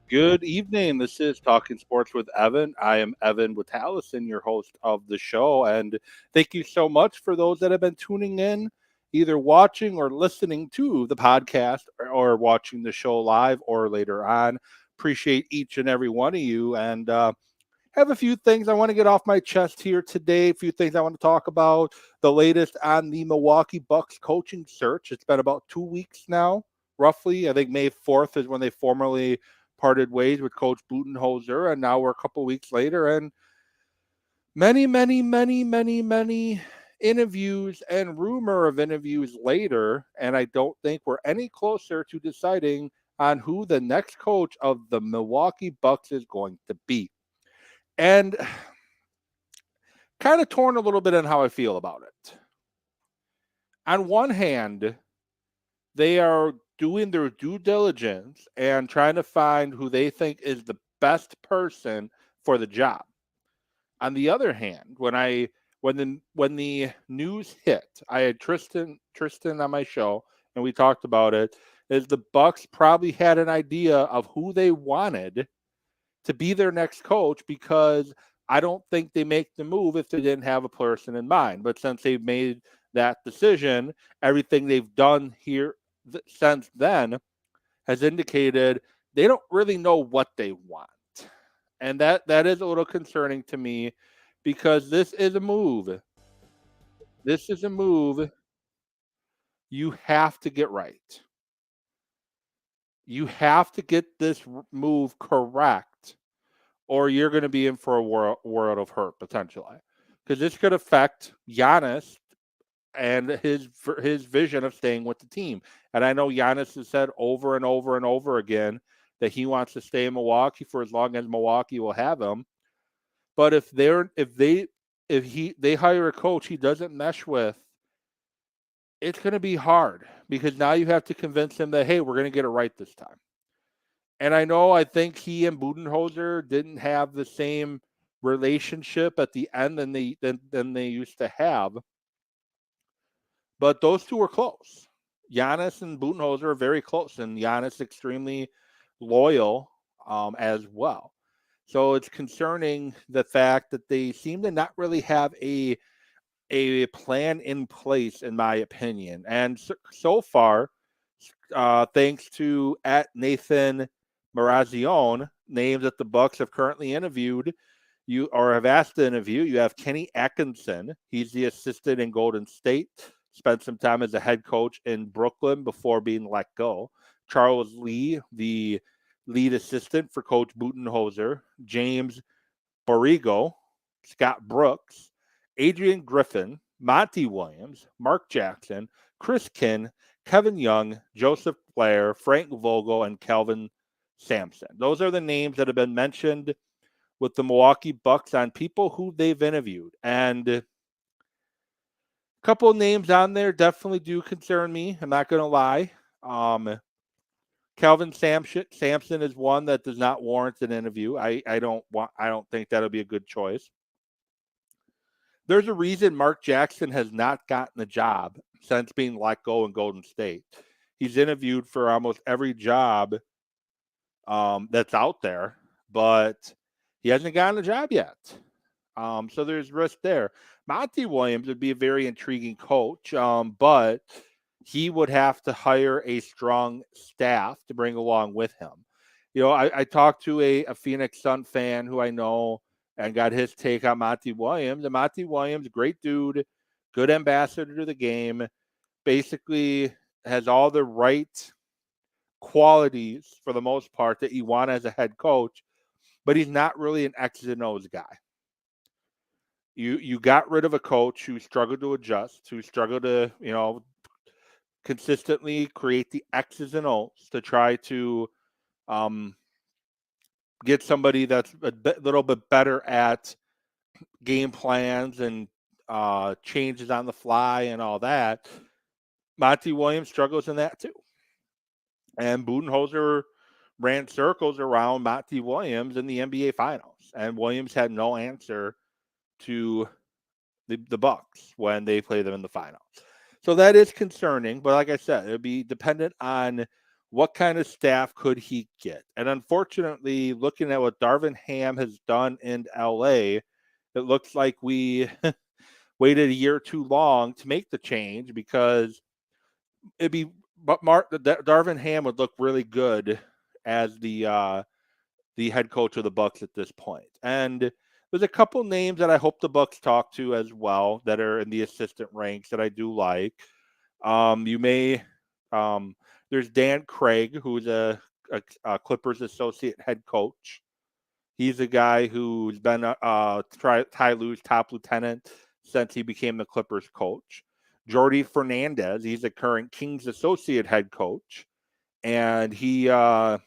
Good evening. This is Talking Sports with Evan. I am Evan Witallison, your host of the show. And thank you so much for those that have been tuning in, either watching or listening to the podcast or watching the show live or later on. Appreciate each and every one of you. And have a few things I want to get off my chest here today. A few things I want to talk about. The latest on the Milwaukee Bucks coaching search. It's been about 2 weeks now, roughly. I think May 4th is when they formally parted ways with Coach Budenholzer, and now we're a couple weeks later, and many interviews and rumor of interviews later, and I don't think we're any closer to deciding on who the next coach of the Milwaukee Bucks is going to be. And kind of torn a little bit on how I feel about it. On one hand, they are doing their due diligence and trying to find who they think is the best person for the job. On the other hand, when the news hit, I had Tristan on my show and we talked about it, is the Bucks probably had an idea of who they wanted to be their next coach, because I don't think they make the move if they didn't have a person in mind. But since they've made that decision, everything they've done here since then has indicated they don't really know what they want. And that is a little concerning to me, because this is a move. This is a move you have to get right. You have to get this move correct, or you're going to be in for a world of hurt potentially, because this could affect Giannis and his vision of staying with the team. And I know Giannis has said over and over and over again that he wants to stay in Milwaukee for as long as Milwaukee will have him. But if they hire a coach he doesn't mesh with, it's going to be hard, because now you have to convince him that, hey, we're going to get it right this time. And I think he and Budenholzer didn't have the same relationship at the end than they used to have. But those two are close. Giannis and Budenholzer are very close, and Giannis extremely loyal as well. So it's concerning the fact that they seem to not really have a plan in place, in my opinion. And so far, thanks to at Nathan Marazione, names that the Bucks have currently interviewed, have asked to interview. You have Kenny Atkinson. He's the assistant in Golden State. Spent some time as a head coach in Brooklyn before being let go. Charles Lee, the lead assistant for Coach Budenholzer. James Borrego, Scott Brooks, Adrian Griffin, Monty Williams, Mark Jackson, Chris Kinn, Kevin Young, Joseph Blair, Frank Vogel, and Kelvin Sampson. Those are the names that have been mentioned with the Milwaukee Bucks on people who they've interviewed. And a couple of names on there definitely do concern me. I'm not going to lie. Kelvin Sampson is one that does not warrant an interview. I don't think that'll be a good choice. There's a reason Mark Jackson has not gotten a job since being let go in Golden State. He's interviewed for almost every job that's out there, but he hasn't gotten a job yet. So there's risk there. Monty Williams would be a very intriguing coach, but he would have to hire a strong staff to bring along with him. I talked to a Phoenix Sun fan who I know and got his take on Monty Williams. And Monty Williams, great dude, good ambassador to the game, basically has all the right qualities for the most part that you want as a head coach, but he's not really an X's and O's guy. You got rid of a coach who struggled to adjust, who struggled to, consistently create the X's and O's to try to get somebody that's little bit better at game plans and changes on the fly and all that. Monty Williams struggles in that too. And Budenholzer ran circles around Monty Williams in the NBA Finals, and Williams had no answer to the Bucks when they play them in the finals. So that is concerning, but like I said, it'll be dependent on what kind of staff could he get. And unfortunately, looking at what Darvin Ham has done in LA, it looks like we waited a year too long to make the change, because it'd be but Darvin Ham would look really good as the head coach of the Bucks at this point. And there's a couple names that I hope the Bucks talk to as well that are in the assistant ranks that I do like. You may there's Dan Craig, who's a Clippers associate head coach. He's a guy who's been Ty Lue's top lieutenant since he became the Clippers coach. Jordy Fernandez, he's a current Kings associate head coach, and he in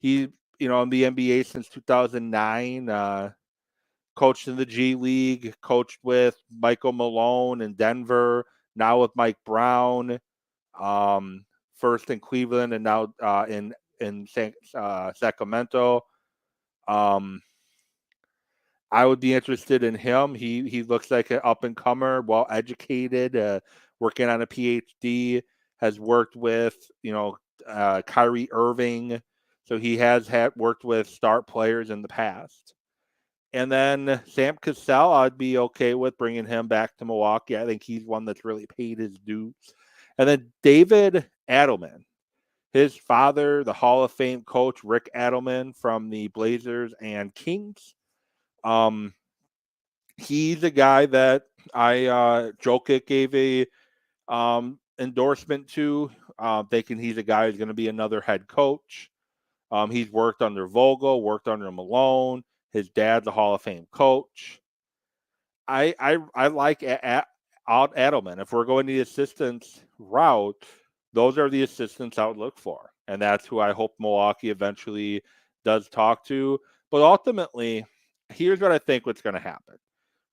the NBA since 2009. Coached in the G League, coached with Michael Malone in Denver, now with Mike Brown, first in Cleveland and now in Sacramento. I would be interested in him. He looks like an up and comer, well educated, working on a PhD. Has worked with Kyrie Irving, so he has worked with star players in the past. And then Sam Cassell, I'd be okay with bringing him back to Milwaukee. I think he's one that's really paid his dues. And then David Adelman, his father, the Hall of Fame coach Rick Adelman from the Blazers and Kings. He's a guy that Jokic gave a endorsement to, thinking he's a guy who's going to be another head coach. He's worked under Vogel, worked under Malone. His dad's a Hall of Fame coach. I like Adelman. If we're going the assistants route, those are the assistants I would look for, and that's who I hope Milwaukee eventually does talk to. But ultimately, here's what I think what's going to happen.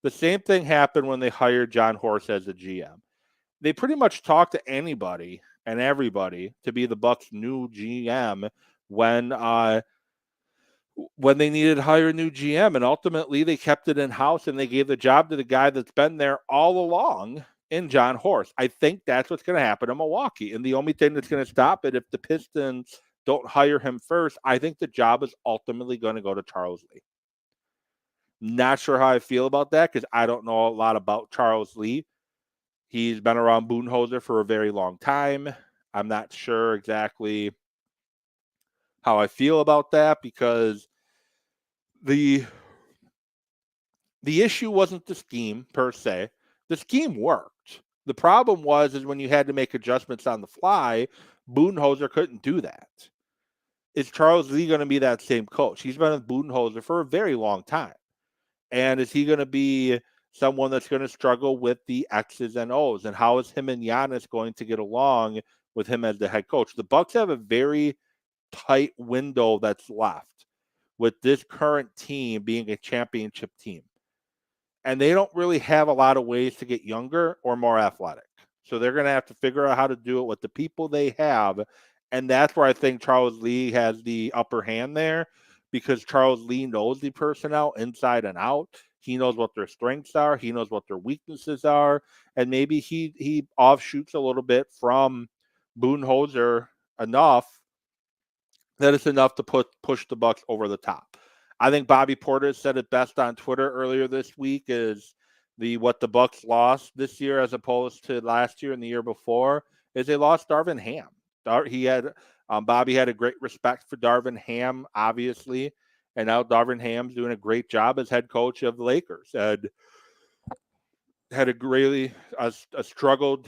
The same thing happened when they hired John Horst as the GM. They pretty much talked to anybody and everybody to be the Bucks' new GM when they needed to hire a new GM, and ultimately they kept it in-house and they gave the job to the guy that's been there all along in John Horst. I think that's what's going to happen in Milwaukee, and the only thing that's going to stop it, if the Pistons don't hire him first, I think the job is ultimately going to go to Charles Lee. Not sure how I feel about that, because I don't know a lot about Charles Lee. He's been around Budenholzer for a very long time. I'm not sure exactly how I feel about that, because the issue wasn't the scheme per se. The scheme worked. The problem is when you had to make adjustments on the fly, Budenholzer couldn't do that. Is Charles Lee going to be that same coach? He's been with Budenholzer for a very long time. And is he going to be someone that's going to struggle with the X's and O's? And how is him and Giannis going to get along with him as the head coach? The Bucks have a very tight window that's left with this current team being a championship team. And they don't really have a lot of ways to get younger or more athletic. So they're going to have to figure out how to do it with the people they have. And that's where I think Charles Lee has the upper hand there, because Charles Lee knows the personnel inside and out. He knows what their strengths are. He knows what their weaknesses are. And maybe he offshoots a little bit from Budenholzer enough that it's enough to push the Bucks over the top. I think Bobby Portis said it best on Twitter earlier this week, is what the Bucks lost this year as opposed to last year and the year before is they lost Darvin Ham. Bobby had a great respect for Darvin Ham, obviously, and now Darvin Ham's doing a great job as head coach of the Lakers. And had a struggle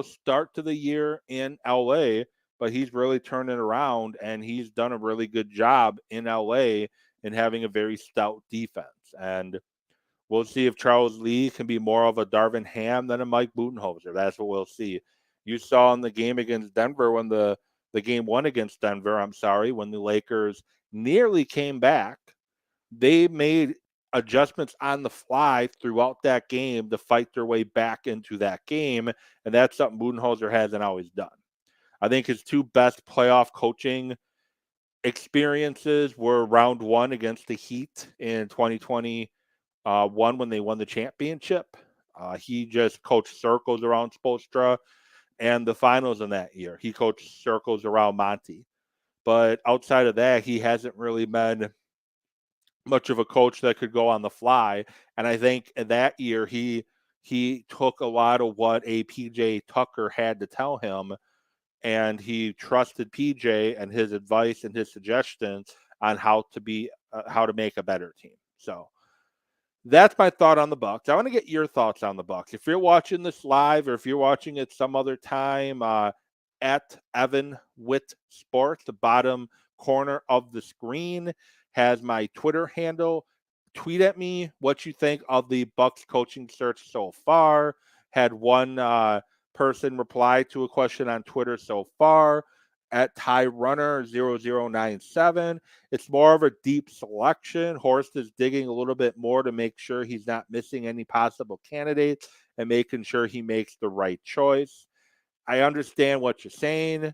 start to the year in LA, but he's really turning around, and he's done a really good job in LA in having a very stout defense. And we'll see if Charles Lee can be more of a Darvin Ham than a Mike Budenholzer. That's what we'll see. You saw in the game against Denver, when the game one against Denver, when the Lakers nearly came back, they made adjustments on the fly throughout that game to fight their way back into that game. And that's something Budenholzer hasn't always done. I think his two best playoff coaching experiences were round one against the Heat in 2021 when they won the championship. He just coached circles around Spoelstra and the finals in that year. He coached circles around Monty. But outside of that, he hasn't really been much of a coach that could go on the fly. And I think in that year he took a lot of what a PJ Tucker had to tell him, and he trusted PJ and his advice and his suggestions on how to make a better team. So that's my thought on the Bucks. I want to get your thoughts on the Bucks. If you're watching this live or if you're watching it some other time, at Evan Witt Sports, the bottom corner of the screen has my Twitter handle. Tweet at me what you think of the Bucks coaching search so far. Had one person reply to a question on Twitter so far at TyRunner0097. It's more of a deep selection. Horst is digging a little bit more to make sure he's not missing any possible candidates and making sure he makes the right choice. I understand what you're saying,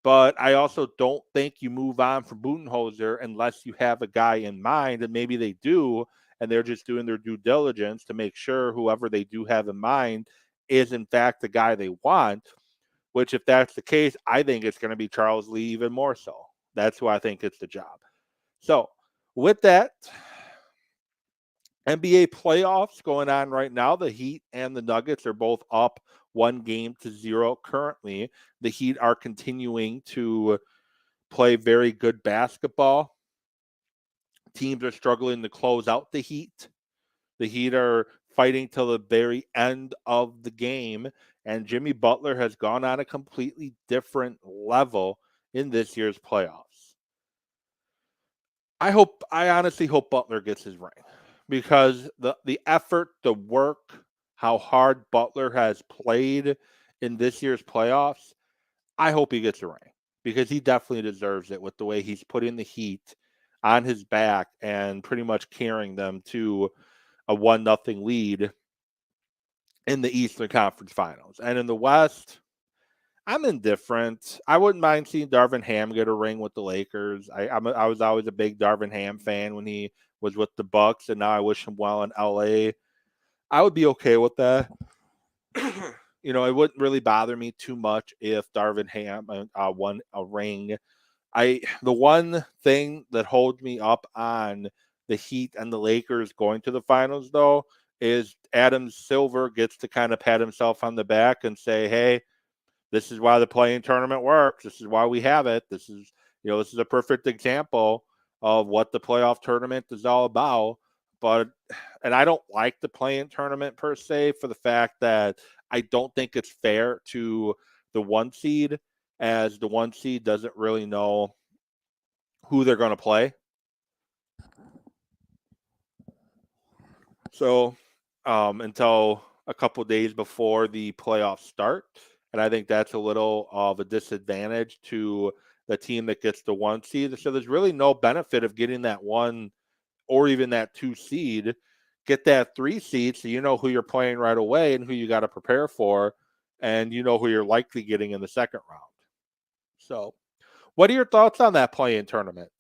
but I also don't think you move on from Budenholzer unless you have a guy in mind, and maybe they do, and they're just doing their due diligence to make sure whoever they do have in mind is in fact the guy they want. Which, if that's the case, I think it's going to be Charles Lee even more so. That's who I think gets the job. So, with that, NBA playoffs going on right now. The Heat and the Nuggets are both up 1-0 currently. The Heat are continuing to play very good basketball. Teams are struggling to close out the Heat. The Heat are fighting till the very end of the game, and Jimmy Butler has gone on a completely different level in this year's playoffs. I honestly hope Butler gets his ring because the effort, the work, how hard Butler has played in this year's playoffs, I hope he gets a ring because he definitely deserves it with the way he's putting the Heat on his back and pretty much carrying them to a 1-0 lead in the Eastern Conference Finals. And in the West, I'm indifferent. I wouldn't mind seeing Darvin Ham get a ring with the Lakers. I was always a big Darvin Ham fan when he was with the Bucks, and now I wish him well in LA. I would be okay with that. It wouldn't really bother me too much if Darvin Ham won a ring. The one thing that holds me up on the Heat and the Lakers going to the finals, though, is Adam Silver gets to kind of pat himself on the back and say, "Hey, this is why the playing tournament works. This is why we have it. This is a perfect example of what the playoff tournament is all about." And I don't like the playing tournament per se for the fact that I don't think it's fair to the one seed, as the one seed doesn't really know who they're going to play. So until a couple days before the playoffs start. And I think that's a little of a disadvantage to the team that gets the one seed. So there's really no benefit of getting that one or even that 2 seed. Get that 3 seed so you know who you're playing right away and who you got to prepare for, and you know who you're likely getting in the second round. So, what are your thoughts on that play-in tournament?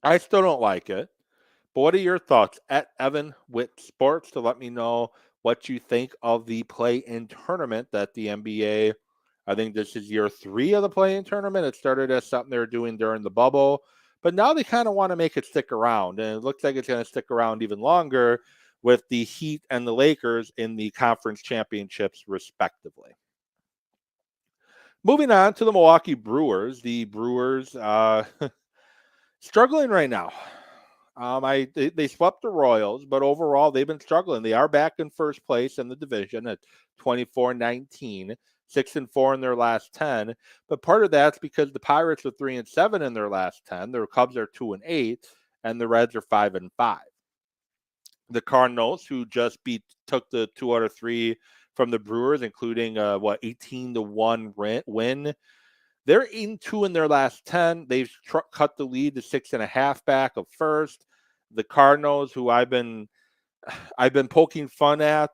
I still don't like it. But what are your thoughts at Evan Witt Sports to let me know what you think of the play-in tournament that the NBA, I think this is year 3 of the play-in tournament. It started as something they were doing during the bubble, but now they kind of want to make it stick around, and it looks like it's going to stick around even longer with the Heat and the Lakers in the conference championships, respectively. Moving on to the Milwaukee Brewers. The Brewers struggling right now. They swept the Royals, but overall they've been struggling. They are back in first place in the division at 24-19, 6-4 in their last 10. But part of that's because the Pirates are 3-7 in their last 10. Their Cubs are 2-8, and the Reds are 5-5. The Cardinals, who just took the 2 out of 3 from the Brewers, including 18-1 win. They're 8-2 in their last 10. They've cut the lead to 6.5 back of first. The Cardinals, who I've been poking fun at,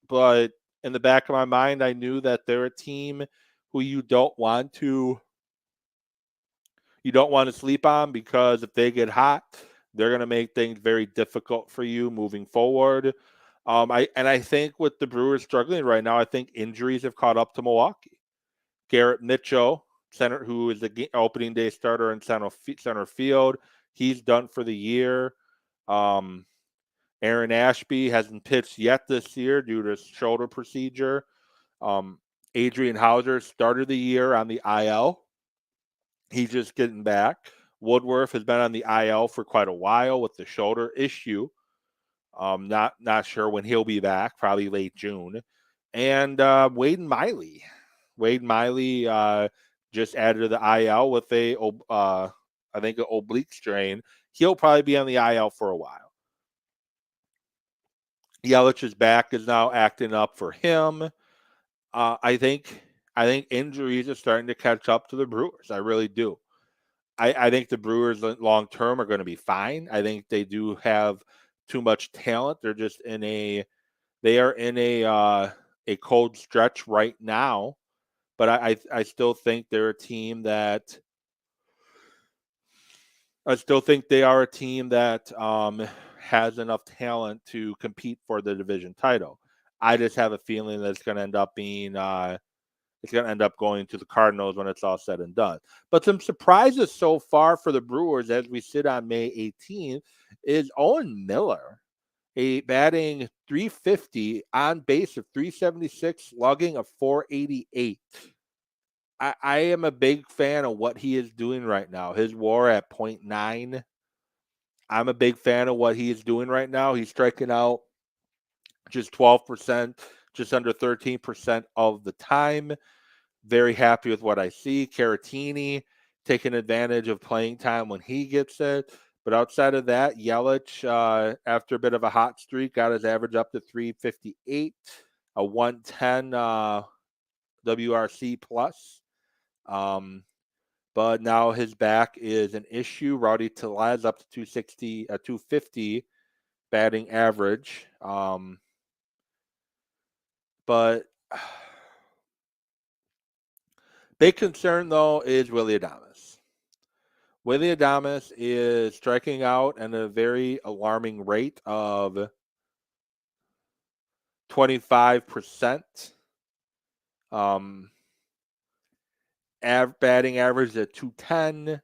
but in the back of my mind, I knew that they're a team who you don't want to you don't want to sleep on, because if they get hot, they're going to make things very difficult for you moving forward. I think with the Brewers struggling right now, I think injuries have caught up to Milwaukee. Garrett Mitchell, center, who is the opening day starter in center field, he's done for the year. Um, Aaron Ashby hasn't pitched yet this year due to shoulder procedure. Um, Adrian Hauser started the year on the IL. He's just getting back. Woodworth has been on the IL for quite a while with the shoulder issue. Not sure when he'll be back. Probably late June. And Wade Miley. Wade Miley just added to the IL with I think an oblique strain. He'll probably be on the IL for a while. Yelich's back is now acting up for him. I think injuries are starting to catch up to the Brewers. I really do. I think the Brewers long term are going to be fine. I think they do have too much talent. They're just they are in a cold stretch right now. But I still think they're a team that has enough talent to compete for the division title. I just have a feeling that it's going to end up going to the Cardinals when it's all said and done. But some surprises so far for the Brewers as we sit on May 18th is Owen Miller, batting .350, on base of .376, slugging of .488. I am a big fan of what he is doing right now. His WAR at .9. I'm a big fan of what he is doing right now. He's striking out just 12%, just under 13% of the time. Very happy with what I see. Caratini taking advantage of playing time when he gets it. But outside of that, Yelich, after a bit of a hot streak, got his average up to .358, a 110 WRC plus. But now his back is an issue. Rowdy Tellez up to 250 batting average. But big concern, though, is Willy Adames. Willy Adames is striking out at a very alarming rate of 25%. Batting average at 210,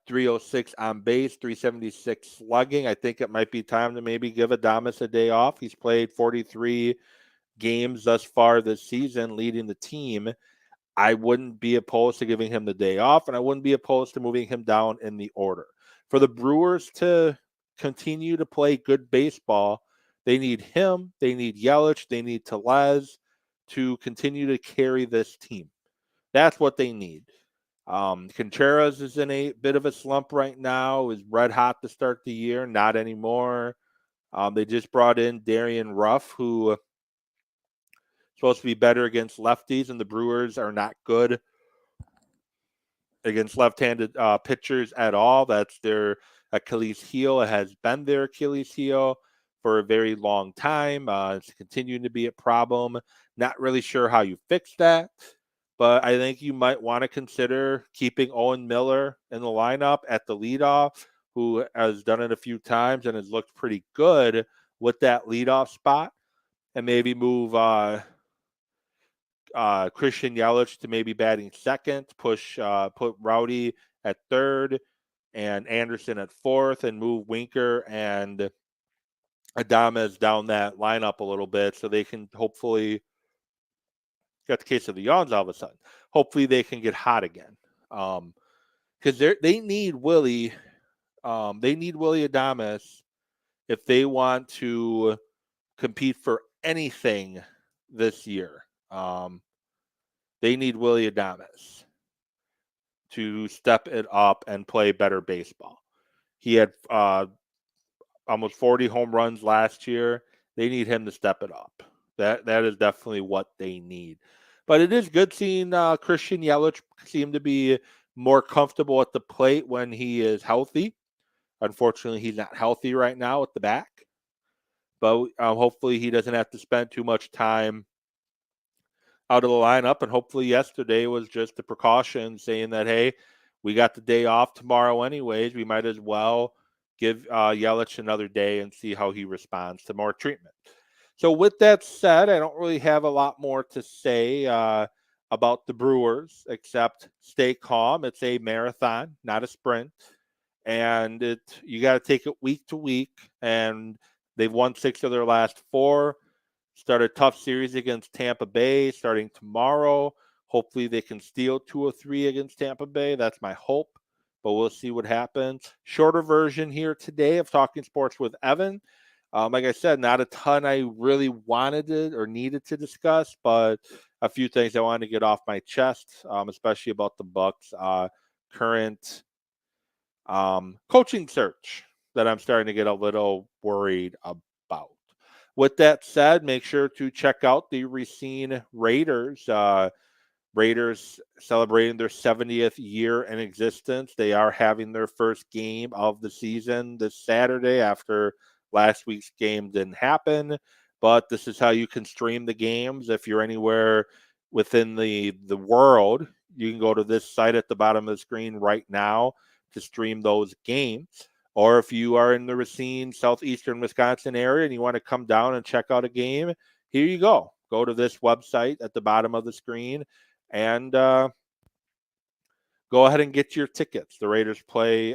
306 on base, 376 slugging. I think it might be time to maybe give Adames a day off. He's played 43 games thus far this season, leading the team. I wouldn't be opposed to giving him the day off, and I wouldn't be opposed to moving him down in the order. For the Brewers to continue to play good baseball, they need him, they need Yelich, they need Tellez to continue to carry this team. That's what they need. Contreras is in a bit of a slump right now, is red hot to start the year, not anymore. They just brought in Darian Ruff, who supposed to be better against lefties, and the Brewers are not good against left-handed pitchers at all. That's their Achilles heel. It has been their Achilles heel for a very long time. It's continuing to be a problem. Not really sure how you fix that, but I think you might want to consider keeping Owen Miller in the lineup at the leadoff, who has done it a few times and has looked pretty good with that leadoff spot, and maybe move Christian Yelich to maybe batting second, put Rowdy at third and Anderson at fourth, and move Winker and Adames down that lineup a little bit so they can hopefully got the case of the yawns all of a sudden. Hopefully they can get hot again. Because they need Willie. They need Willy Adames if they want to compete for anything this year. They need Willy Adames to step it up and play better baseball. He had almost 40 home runs last year. They need him to step it up. That is definitely what they need. But it is good seeing Christian Yelich seem to be more comfortable at the plate when he is healthy. Unfortunately, he's not healthy right now at the back. But hopefully he doesn't have to spend too much time out of the lineup. And hopefully yesterday was just a precaution saying that, hey, we got the day off tomorrow anyways. We might as well give Yelich another day and see how he responds to more treatment. So with that said, I don't really have a lot more to say about the Brewers except stay calm. It's a marathon, not a sprint, and you got to take it week to week. And they've won 6 of their last 4. Start a tough series against Tampa Bay starting tomorrow. Hopefully they can steal 2 or 3 against Tampa Bay. That's my hope, but we'll see what happens. Shorter version here today of Talking Sports with Evan. Like I said, not a ton I really wanted to or needed to discuss, but a few things I wanted to get off my chest, especially about the Bucks' current coaching search that I'm starting to get a little worried about. With that said, make sure to check out the Racine Raiders. Raiders celebrating their 70th year in existence. They are having their first game of the season this Saturday after last week's game didn't happen. But this is how you can stream the games. If you're anywhere within the world, you can go to this site at the bottom of the screen right now to stream those games. Or if you are in the Racine, southeastern Wisconsin area and you want to come down and check out a game, here you go. Go to this website at the bottom of the screen and go ahead and get your tickets. The Raiders play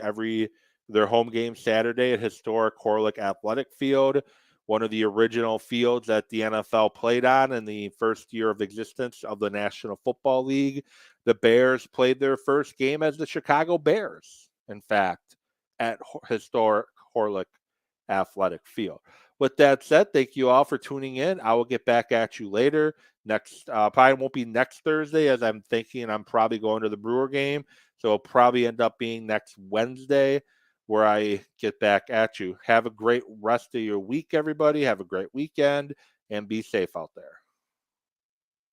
their home game Saturday at historic Corlick Athletic Field, one of the original fields that the NFL played on in the first year of existence of the National Football League. The Bears played their first game as the Chicago Bears, in fact, at historic Corlick Athletic Field. With that said, thank you all for tuning in. I will get back at you later. Next, probably won't be next Thursday, as I'm thinking I'm probably going to the Brewer game. So it'll probably end up being next Wednesday where I get back at you. Have a great rest of your week, everybody. Have a great weekend and be safe out there.